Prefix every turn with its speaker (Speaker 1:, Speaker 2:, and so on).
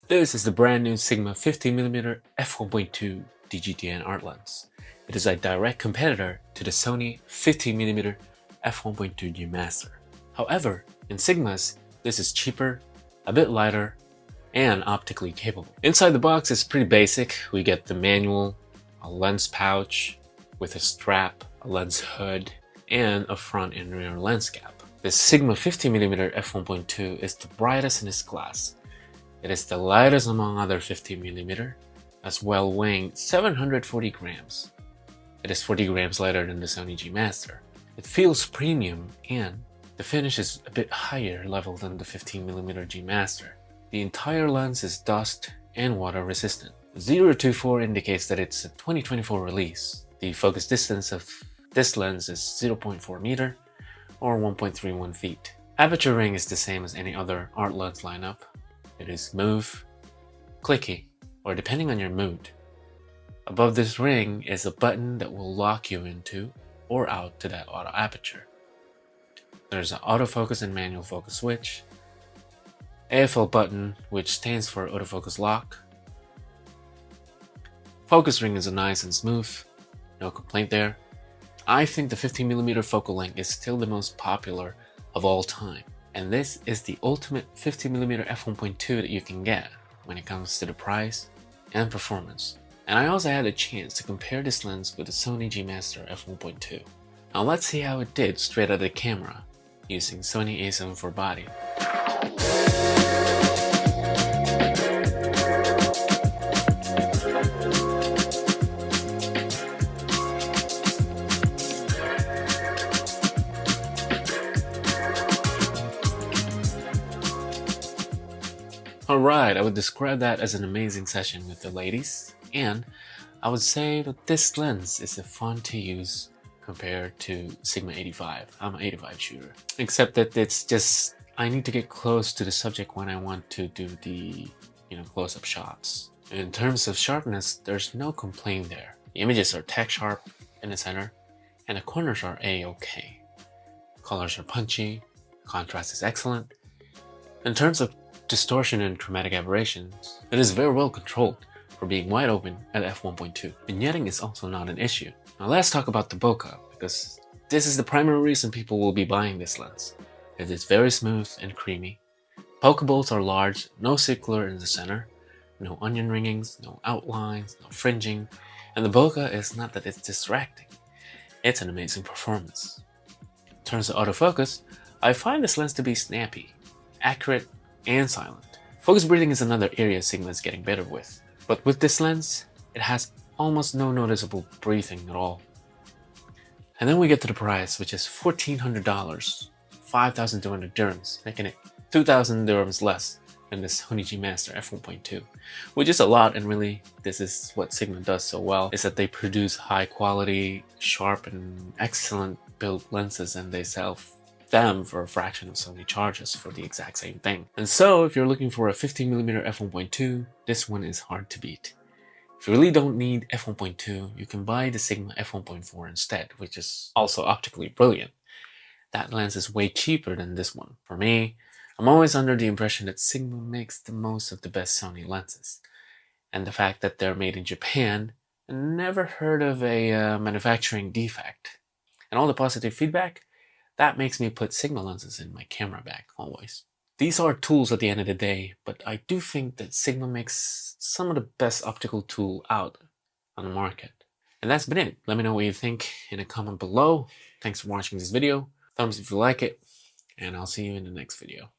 Speaker 1: This is the brand new Sigma 50mm f1.2 DG DN Art lens. It is a direct competitor to the Sony 50mm f1.2 G Master. However, in Sigmas, this is cheaper, a bit lighter, and optically capable. Inside the box is pretty basic. We get the manual, a lens pouch with a strap, a lens hood, and a front and rear lens cap. This Sigma 50mm f1.2 is the brightest in its class. It is the lightest among other 50mm, as well weighing 740 grams. It is 40 grams lighter than the Sony G Master. It feels premium, and the finish is a bit higher level than the 15mm G Master. The entire lens is dust and water resistant. 024 indicates that it's a 2024 release. The focus distance of this lens is 0.4 meter or 1.31 feet. Aperture ring is the same as any other art lens lineup. It is smooth, clicky, or depending on your mood. Above this ring is a button that will lock you into or out to that auto aperture. There's an autofocus and manual focus switch, AFL button, which stands for autofocus lock. Focus ring is nice and smooth, no complaint there. I think the 50mm focal length is still the most popular of all time. And this is the ultimate 50mm f1.2 that you can get when it comes to the price and performance. And I also had a chance to compare this lens with the Sony G Master f1.2. Now let's see how it did straight out of the camera using Sony a7 IV body. Alright, I would describe that as an amazing session with the ladies, and I would say that this lens is fun to use compared to Sigma 85. I'm an 85 shooter. Except that it's just, I need to get close to the subject when I want to do the, close-up shots. In terms of sharpness, there's no complaint there. The images are tech sharp in the center, and the corners are A-okay. Colors are punchy, contrast is excellent. In terms of distortion and chromatic aberrations, it is very well controlled for being wide open at f1.2. Vignetting is also not an issue. Now let's talk about the bokeh, because this is the primary reason people will be buying this lens. It is very smooth and creamy. Pokeballs are large, no circular in the center, no onion ringings, no outlines, no fringing, and the bokeh is not that it's distracting. It's an amazing performance. In terms of autofocus, I find this lens to be snappy, accurate, and silent. Focus breathing is another area Sigma is getting better with, but with this lens, it has almost no noticeable breathing at all. And then we get to the price, which is $1,400, 5,200 dirhams, making it 2,000 dirhams less than the Sony G Master f1.2, which is a lot, and really this is what Sigma does so well, is that they produce high quality, sharp, and excellent built lenses, and they sell them for a fraction of Sony charges for the exact same thing. And so if you're looking for a 50mm f1.2, this one is hard to beat. If you really don't need f1.2, you can buy the Sigma f1.4 instead, which is also optically brilliant. That lens is way cheaper than this one. For me, I'm always under the impression that Sigma makes the most of the best Sony lenses. And the fact that they're made in Japan, I never heard of a manufacturing defect. And all the positive feedback, that makes me put Sigma lenses in my camera bag, always. These are tools at the end of the day, but I do think that Sigma makes some of the best optical tool out on the market. And that's been it. Let me know what you think in a comment below. Thanks for watching this video. Thumbs if you like it, and I'll see you in the next video.